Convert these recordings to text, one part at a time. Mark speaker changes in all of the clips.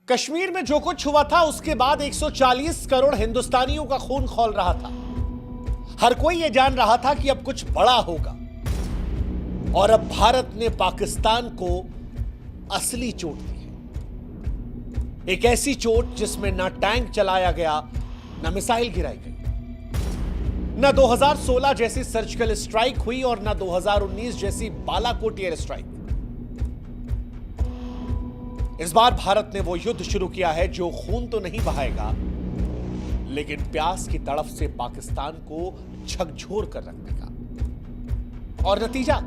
Speaker 1: कश्मीर में जो कुछ हुआ था उसके बाद 140 करोड़ हिंदुस्तानियों का खून खौल रहा था। हर कोई यह जान रहा था कि अब कुछ बड़ा होगा और अब भारत ने पाकिस्तान को असली चोट दी है। एक ऐसी चोट जिसमें ना टैंक चलाया गया, ना मिसाइल गिराई गई, ना 2016 जैसी सर्जिकल स्ट्राइक हुई और ना 2019 जैसी बालाकोट एयर स्ट्राइक। इस बार भारत ने वो युद्ध शुरू किया है जो खून तो नहीं बहाएगा, लेकिन प्यास की तड़फ से पाकिस्तान को झकझोर कर रख देगा। और नतीजा,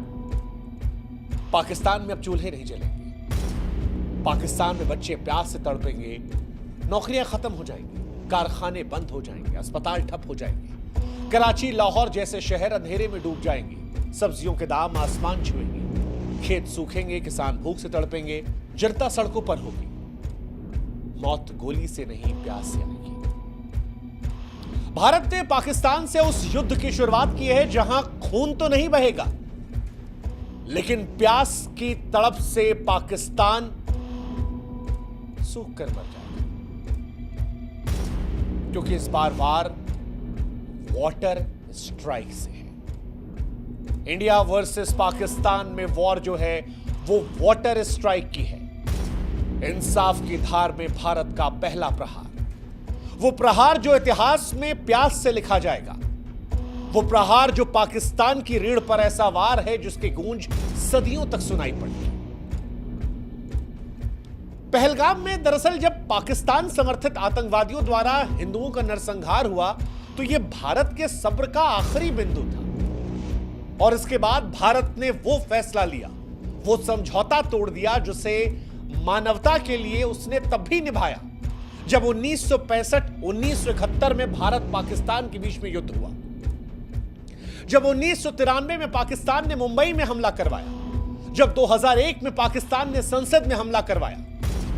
Speaker 1: पाकिस्तान में अब चूल्हे नहीं जलेंगे, पाकिस्तान में बच्चे प्यास से तड़पेंगे, नौकरियां खत्म हो जाएंगी, कारखाने बंद हो जाएंगे, अस्पताल ठप हो जाएंगे, कराची लाहौर जैसे शहर अंधेरे में डूब जाएंगे, सब्जियों के दाम आसमान छुएंगे, खेत सूखेंगे, किसान भूख से तड़पेंगे, जनता सड़कों पर होगी। मौत गोली से नहीं, प्यास से आएगी। भारत ने पाकिस्तान से उस युद्ध की शुरुआत की है जहां खून तो नहीं बहेगा, लेकिन प्यास की तड़प से पाकिस्तान सूख कर मर जाएगा, क्योंकि इस बार वार वाटर स्ट्राइक से है। इंडिया वर्सेस पाकिस्तान में वॉर जो है वो वाटर स्ट्राइक की है। इंसाफ की धार में भारत का पहला प्रहार, वो प्रहार जो इतिहास में प्यास से लिखा जाएगा, वो प्रहार जो पाकिस्तान की रीढ़ पर ऐसा वार है जिसकी गूंज सदियों तक सुनाई पड़ती। पहलगाम में दरअसल जब पाकिस्तान समर्थित आतंकवादियों द्वारा हिंदुओं का नरसंहार हुआ तो यह भारत के सब्र का आखिरी बिंदु था। और इसके बाद भारत ने वो फैसला लिया, वो समझौता तोड़ दिया जिसे मानवता के लिए उसने तब भी निभाया जब 1965-1971 में भारत पाकिस्तान के बीच में युद्ध हुआ, जब 1993 में पाकिस्तान ने मुंबई में हमला करवाया, जब 2001 में पाकिस्तान ने संसद में हमला करवाया,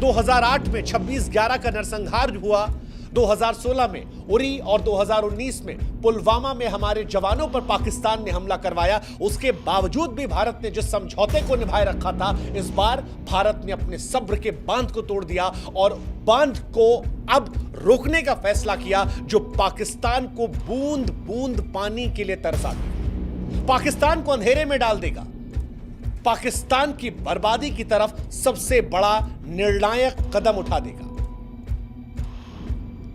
Speaker 1: 2008 में 26/11 का नरसंहार हुआ, 2016 में उरी और 2019 में पुलवामा में हमारे जवानों पर पाकिस्तान ने हमला करवाया। उसके बावजूद भी भारत ने जिस समझौते को निभाए रखा था, इस बार भारत ने अपने सब्र के बांध को तोड़ दिया और बांध को अब रोकने का फैसला किया जो पाकिस्तान को बूंद बूंद पानी के लिए तरसा देगा, पाकिस्तान को अंधेरे में डाल देगा, पाकिस्तान की बर्बादी की तरफ सबसे बड़ा निर्णायक कदम उठा देगा।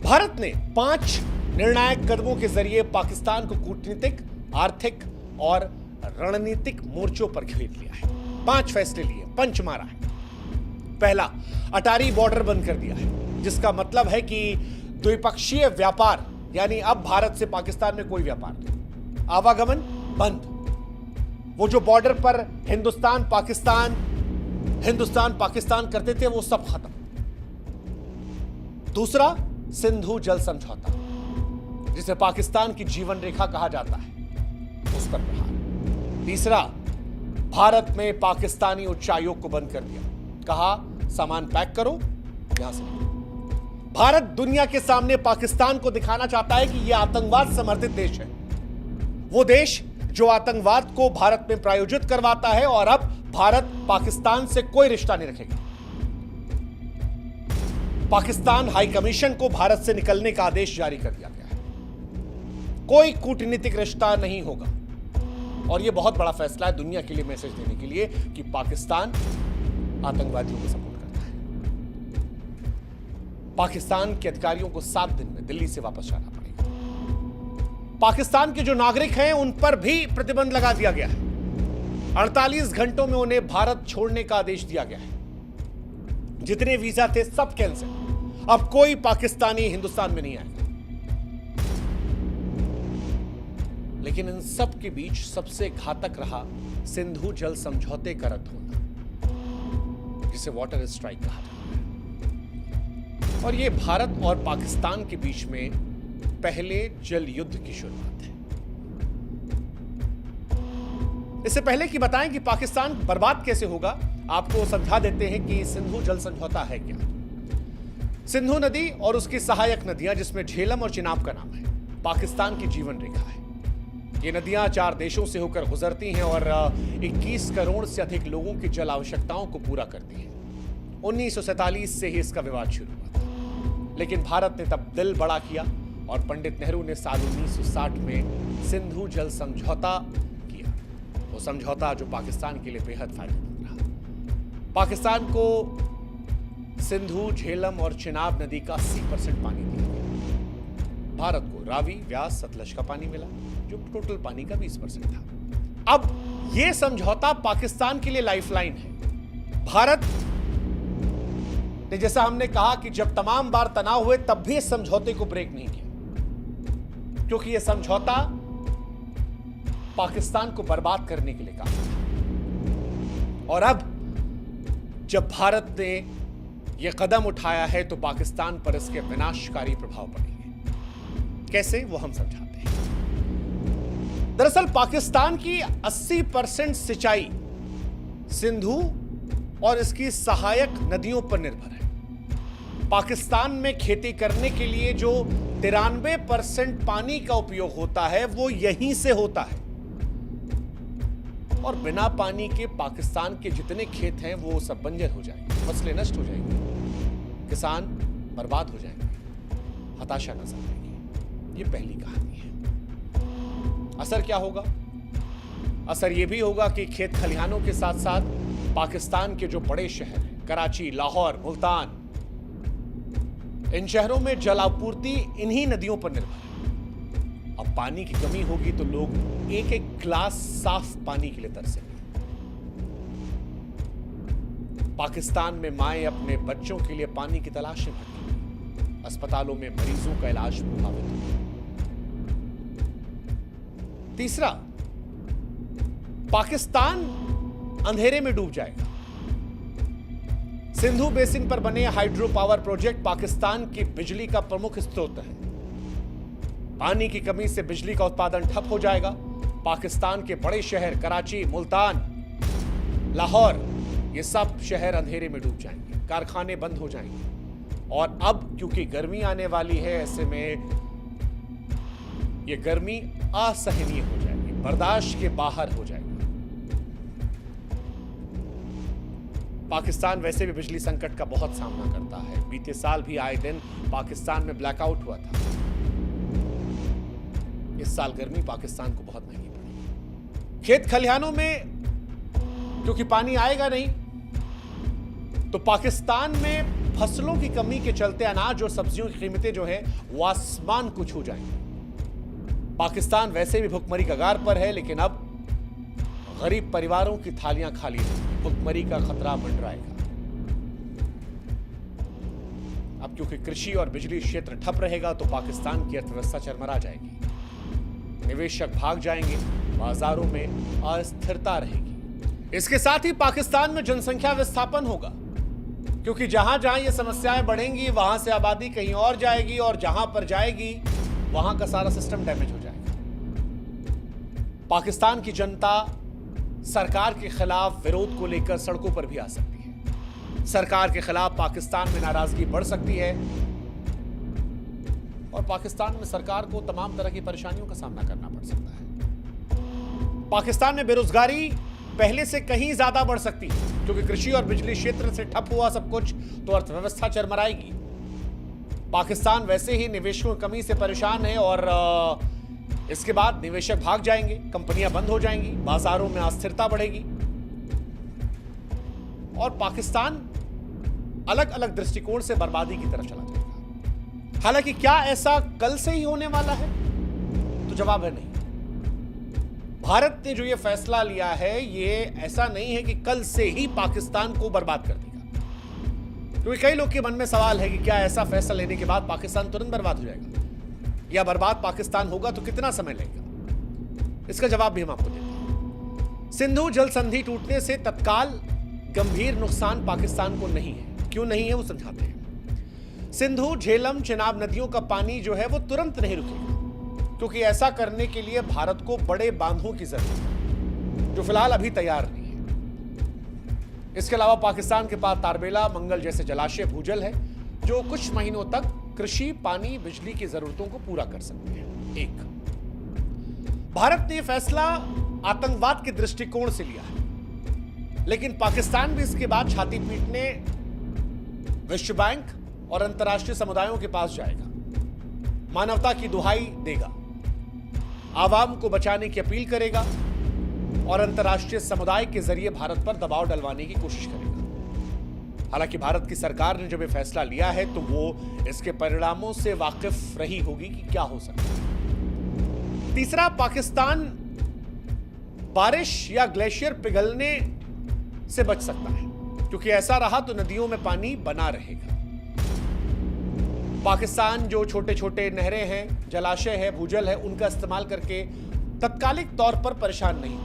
Speaker 1: भारत ने 5 निर्णायक कदमों के जरिए पाकिस्तान को कूटनीतिक, आर्थिक और रणनीतिक मोर्चों पर घेर लिया है। 5 फैसले लिए, पंच मारा है। पहला, अटारी बॉर्डर बंद कर दिया है, जिसका मतलब है कि द्विपक्षीय व्यापार, यानी अब भारत से पाकिस्तान में कोई व्यापार नहीं, आवागमन बंद। वो जो बॉर्डर पर हिंदुस्तान पाकिस्तान करते थे वो सब खत्म। दूसरा, सिंधु जल समझौता, जिसे पाकिस्तान की जीवन रेखा कहा जाता है, उस पर प्रहार। तीसरा, भारत में पाकिस्तानी उच्चायोग को बंद कर दिया, कहा सामान पैक करो, यहां से निकलो। भारत दुनिया के सामने पाकिस्तान को दिखाना चाहता है कि यह आतंकवाद समर्थित देश है, वो देश जो आतंकवाद को भारत में प्रायोजित करवाता है, और अब भारत पाकिस्तान से कोई रिश्ता नहीं रखेगा। पाकिस्तान हाई कमीशन को भारत से निकलने का आदेश जारी कर दिया गया है, कोई कूटनीतिक रिश्ता नहीं होगा। और यह बहुत बड़ा फैसला है दुनिया के लिए मैसेज देने के लिए कि पाकिस्तान आतंकवादियों को सपोर्ट करता है। पाकिस्तान के अधिकारियों को 7 दिन में दिल्ली से वापस जाना पड़ेगा। पाकिस्तान के जो नागरिक हैं उन पर भी प्रतिबंध लगा दिया गया है। 48 घंटों में उन्हें भारत छोड़ने का आदेश दिया गया है। जितने वीजा थे सब कैंसिल, अब कोई पाकिस्तानी हिंदुस्तान में नहीं आएगा। लेकिन इन सब के बीच सबसे घातक रहा सिंधु जल समझौते का रद्द होना, जिसे वाटर स्ट्राइक कहा जाता है। और यह भारत और पाकिस्तान के बीच में पहले जल युद्ध की शुरुआत है। इससे पहले कि बताएं कि पाकिस्तान बर्बाद कैसे होगा, आपको समझा देते हैं कि सिंधु जल समझौता है क्या। सिंधु नदी और उसकी सहायक नदियां, जिसमें झेलम और चिनाब का नाम है, पाकिस्तान की जीवन रेखा है। ये नदियां 4 देशों से होकर गुजरती हैं और 21 करोड़ से अधिक लोगों की जल आवश्यकताओं को पूरा करती हैं। 1947 से ही इसका विवाद शुरू हुआ था, लेकिन भारत ने तब दिल बड़ा किया और पंडित नेहरू ने साल 1960 में सिंधु जल समझौता किया। वो समझौता जो पाकिस्तान के लिए बेहद फायदेमंद रहा। पाकिस्तान को सिंधु, झेलम और चिनाब नदी का 80% पानी दिया गया। भारत को रावी, व्यास, सतलज का पानी मिला जो टोटल पानी का 20% था। अब यह समझौता पाकिस्तान के लिए लाइफलाइन है। भारत ने, जैसा हमने कहा कि जब तमाम बार तनाव हुए तब भी इस समझौते को ब्रेक नहीं किया, क्योंकि यह समझौता पाकिस्तान को बर्बाद करने के लिए काम था। और अब जब भारत ने यह कदम उठाया है तो पाकिस्तान पर इसके विनाशकारी प्रभाव पड़ेंगे। कैसे, वो हम समझाते हैं। दरअसल पाकिस्तान की 80% सिंचाई सिंधु और इसकी सहायक नदियों पर निर्भर है। पाकिस्तान में खेती करने के लिए जो 93% पानी का उपयोग होता है वो यहीं से होता है, और बिना पानी के पाकिस्तान के जितने खेत हैं वो सब बंजर हो जाएंगे, फसलें नष्ट हो जाएंगी, किसान बर्बाद हो जाएंगे, हताशा नजर आएगी। ये पहली कहानी है। असर क्या होगा? असर यह भी होगा कि खेत खलिहानों के साथ साथ पाकिस्तान के जो बड़े शहर हैं, कराची, लाहौर, मुल्तान, इन शहरों में जल आपूर्ति इन्हीं नदियों पर निर्भर है। अब पानी की कमी होगी तो लोग एक एक गिलास साफ पानी के लिए तरसेंगे। पाकिस्तान में माएं अपने बच्चों के लिए पानी की तलाश में भटकेंगी। अस्पतालों में मरीजों का इलाज प्रभावित होगा। तीसरा, पाकिस्तान अंधेरे में डूब जाएगा। सिंधु बेसिन पर बने हाइड्रो पावर प्रोजेक्ट पाकिस्तान की बिजली का प्रमुख स्रोत है। पानी की कमी से बिजली का उत्पादन ठप हो जाएगा। पाकिस्तान के बड़े शहर कराची, मुल्तान, लाहौर, ये सब शहर अंधेरे में डूब जाएंगे, कारखाने बंद हो जाएंगे। और अब क्योंकि गर्मी आने वाली है, ऐसे में ये गर्मी असहनीय हो जाएगी, बर्दाश्त के बाहर हो जाएगी। पाकिस्तान वैसे भी बिजली संकट का बहुत सामना करता है। बीते साल भी आए दिन पाकिस्तान में ब्लैकआउट हुआ था। इस साल गर्मी पाकिस्तान को बहुत महंगी पड़ी। खेत खलिहानों में क्योंकि पानी आएगा नहीं, तो पाकिस्तान में फसलों की कमी के चलते अनाज और सब्जियों की कीमतें जो है वो आसमान को छू जाएंगी। पाकिस्तान वैसे भी भुखमरी कगार पर है, लेकिन अब गरीब परिवारों की थालियां खाली रहेंगी, भुखमरी का खतरा मंडराएगा। अब क्योंकि कृषि और बिजली क्षेत्र ठप रहेगा तो पाकिस्तान की अर्थव्यवस्था चरमरा जाएगी, निवेशक भाग जाएंगे, बाजारों में अस्थिरता रहेगी। इसके साथ ही पाकिस्तान में जनसंख्या विस्थापन होगा, क्योंकि जहां जहां ये समस्याएं बढ़ेंगी वहां से आबादी कहीं और जाएगी, और जहां पर जाएगी वहां का सारा सिस्टम डैमेज हो जाएगा। पाकिस्तान की जनता सरकार के खिलाफ विरोध को लेकर सड़कों पर भी आ सकती है। सरकार के खिलाफ पाकिस्तान में नाराजगी बढ़ सकती है, और पाकिस्तान में सरकार को तमाम तरह की परेशानियों का सामना करना पड़ सकता है। पाकिस्तान में बेरोजगारी पहले से कहीं ज्यादा बढ़ सकती है, क्योंकि कृषि और बिजली क्षेत्र से ठप हुआ सब कुछ तो अर्थव्यवस्था चरमराएगी। पाकिस्तान वैसे ही निवेशकों की कमी से परेशान है, और इसके बाद निवेशक भाग जाएंगे, कंपनियां बंद हो जाएंगी, बाजारों में अस्थिरता बढ़ेगी, और पाकिस्तान अलग अलग दृष्टिकोण से बर्बादी की तरफ चला जाएगा। हालांकि क्या ऐसा कल से ही होने वाला है? तो जवाब है नहीं। भारत ने जो ये फैसला लिया है, ये ऐसा नहीं है कि कल से ही पाकिस्तान को बर्बाद कर देगा, क्योंकि कई लोग के मन में सवाल है कि क्या ऐसा फैसला लेने के बाद पाकिस्तान तुरंत बर्बाद हो जाएगा, या बर्बाद पाकिस्तान होगा तो कितना समय लगेगा? इसका जवाब भी हम आपको देते हैं। सिंधु जल संधि टूटने से तत्काल गंभीर नुकसान पाकिस्तान को नहीं है। क्यों नहीं है वो समझाते हैं। सिंधु, झेलम, चिनाब नदियों का पानी जो है वो तुरंत नहीं रुकेगा, क्योंकि ऐसा करने के लिए भारत को बड़े बांधों की जरूरत है, जो फिलहाल अभी तैयार नहीं है। इसके अलावा पाकिस्तान के पास तारबेला, मंगल जैसे जलाशय भूजल है, जो कुछ महीनों तक कृषि, पानी, बिजली की जरूरतों को पूरा कर सकते हैं। एक, भारत ने फैसला आतंकवाद के दृष्टिकोण से लिया है, लेकिन पाकिस्तान भी इसके बाद छाती पीटने विश्व बैंक और अंतर्राष्ट्रीय समुदायों के पास जाएगा, मानवता की दुहाई देगा, आवाम को बचाने की अपील करेगा और अंतर्राष्ट्रीय समुदाय के जरिए भारत पर दबाव डलवाने की कोशिश करेगा। हालांकि भारत की सरकार ने जब यह फैसला लिया है तो वो इसके परिणामों से वाकिफ रही होगी कि क्या हो सकता है। तीसरा, पाकिस्तान बारिश या ग्लेशियर पिघलने से बच सकता है, क्योंकि ऐसा रहा तो नदियों में पानी बना रहेगा। पाकिस्तान जो छोटे छोटे नहरें हैं, जलाशय है, भूजल है, उनका इस्तेमाल करके तत्कालिक तौर पर परेशान नहीं,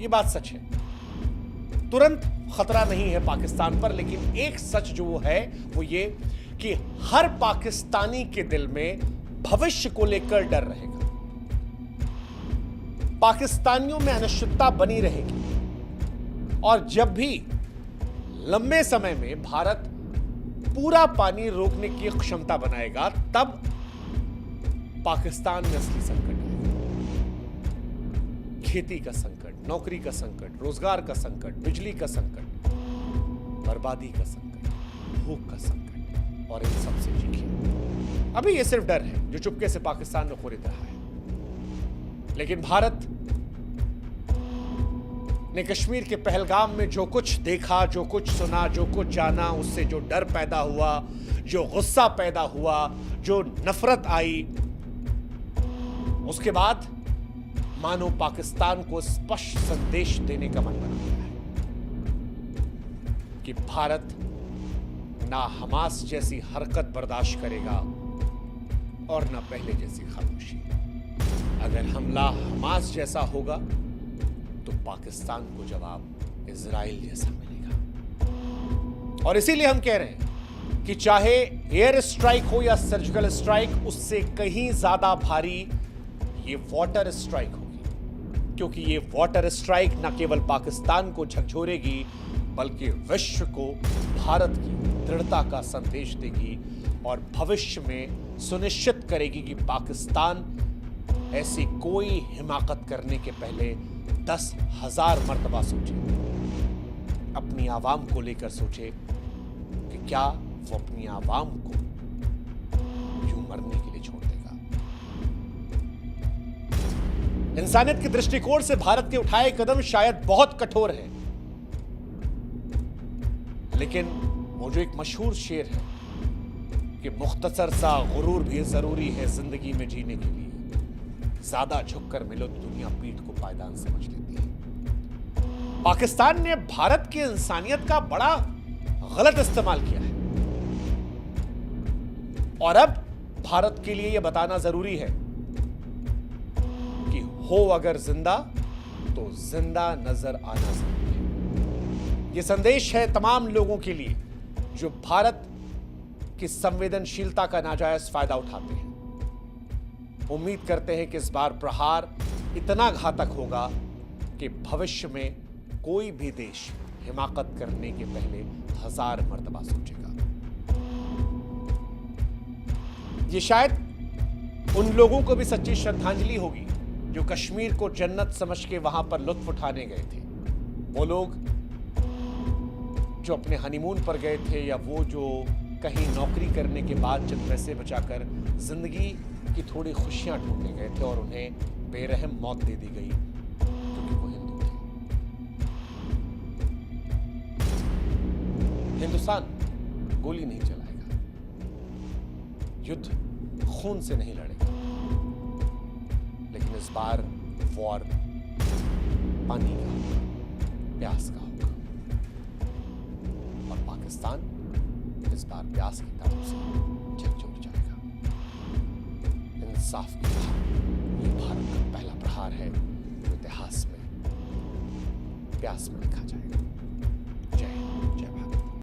Speaker 1: ये बात सच है। तुरंत खतरा नहीं है पाकिस्तान पर, लेकिन एक सच जो है वो ये कि हर पाकिस्तानी के दिल में भविष्य को लेकर डर रहेगा। पाकिस्तानियों में अनिश्चितता बनी रहेगी और जब भी लंबे समय में भारत पूरा पानी रोकने की क्षमता बनाएगा, तब पाकिस्तान में असली संकट आएगा। खेती का संकट, नौकरी का संकट, रोजगार का संकट, बिजली का संकट, बर्बादी का संकट, भूख का संकट, और इन सब से चीखें। अभी ये सिर्फ डर है जो चुपके से पाकिस्तान में खरीद रहा है, लेकिन भारत ने कश्मीर के पहलगाम में जो कुछ देखा, जो कुछ सुना, जो कुछ जाना, उससे जो डर पैदा हुआ, जो गुस्सा पैदा हुआ, जो नफरत आई, उसके बाद मानो पाकिस्तान को स्पष्ट संदेश देने का मन बना गया है कि भारत ना हमास जैसी हरकत बर्दाश्त करेगा और ना पहले जैसी खामोशी। अगर हमला हमास जैसा होगा तो पाकिस्तान को जवाब इजराइल जैसा मिलेगा। और इसीलिए हम कह रहे हैं कि चाहे एयर स्ट्राइक हो या सर्जिकल स्ट्राइक, उससे कहीं ज्यादा भारी ये वाटर स्ट्राइक होगी, क्योंकि ये वाटर स्ट्राइक न केवल पाकिस्तान को झकझोरेगी बल्कि विश्व को भारत की दृढ़ता का संदेश देगी और भविष्य में सुनिश्चित करेगी कि पाकिस्तान ऐसी कोई हिमाकत करने के पहले 10,000 मर्तबा सोचे, अपनी आवाम को लेकर सोचे कि क्या वो अपनी आवाम को यूं मरने के लिए छोड़ देगा। इंसानियत के दृष्टिकोण से भारत के उठाए कदम शायद बहुत कठोर है, लेकिन वो जो एक मशहूर शेर है कि मुख्तसर सा गुरूर भी जरूरी है जिंदगी में जीने के लिए, ज्यादा झुककर मिलो तो दुनिया पीठ को पायदान समझ लेती है। पाकिस्तान ने भारत की इंसानियत का बड़ा गलत इस्तेमाल किया है और अब भारत के लिए यह बताना जरूरी है कि हो अगर जिंदा तो जिंदा नजर आना जरूरी है। यह संदेश है तमाम लोगों के लिए जो भारत की संवेदनशीलता का नाजायज फायदा उठाते हैं। उम्मीद करते हैं कि इस बार प्रहार इतना घातक होगा कि भविष्य में कोई भी देश हिमाकत करने के पहले 1000 मर्तबा सोचेगा। ये शायद उन लोगों को भी सच्ची श्रद्धांजलि होगी जो कश्मीर को जन्नत समझ के वहां पर लुत्फ उठाने गए थे। वो लोग जो अपने हनीमून पर गए थे, या वो जो कहीं नौकरी करने के बाद चंद पैसे बचाकर जिंदगी की थोड़ी खुशियां ढूंढने गए थे और उन्हें बेरहम मौत दे दी गई क्योंकि वो हिंदू थे। हिंदुस्तान गोली नहीं चलाएगा, युद्ध खून से नहीं लड़ेगा, लेकिन इस बार वॉर पानी का होगा, प्यास का होगा, और पाकिस्तान इस बार प्यास की तरफ से झकझोर जाएगा। इंसाफ की धार, ये भारत का पहला प्रहार है जो इतिहास में प्यास में लिखा जाएगा।